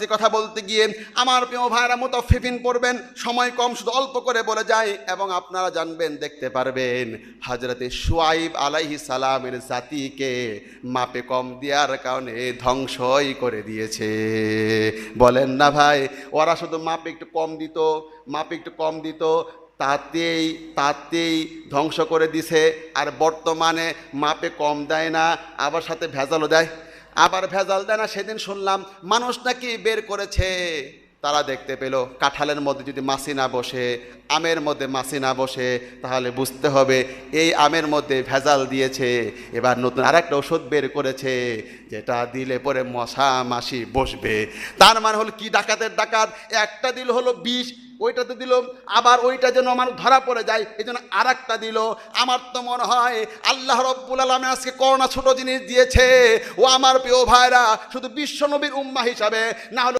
যে কথা বলতে গিয়ে আমার প্রিয় ভাইরা মুতাফফিফিন পড়বেন, সময় কম, শুধু অল্প করে বলে যায় এবং আপনারা জানবেন, দেখতে পারবেন হযরতে শুআইব আলাইহিস সালামের জাতিকে মাপে কম দেওয়ার কারণে ধ্বংসই করে দিয়েছে। বলেন না ভাই, ওরা শুধু মাপে একটু কম দিত, তাতেই ধ্বংস করে দিছে। আর বর্তমানে মাপে কম দেয় না, আবার সাথে ভেজালও দেয়। সেদিন শুনলাম মানুষ নাকি বের করেছে, তারা দেখতে পেল কাঁঠালের মধ্যে যদি মাছি না বসে, আমের মধ্যে মাছি না বসে, তাহলে বুঝতে হবে এই আমের মধ্যে ভেজাল দিয়েছে। এবার নতুন আরেকটা ওষুধ বের করেছে, যেটা দিলে পরে মশা মাছি বসবে। তার মানে হলো কি, ডাকাতের ডাকাত, একটা দিল হলো বিষ, ওইটাতে দিল, আবার ওইটা যেন মানুষ ধরা পড়ে যায় এই জন্য আর একটা দিল। আমার তো মনে হয় আল্লাহ রব্বুল আলামিন আজকে করোনা ছোট জিনিস দিয়েছে। ও আমার প্রিয় ভাইরা, শুধু বিশ্ব নবীর উম্মাহ হিসাবে না হলে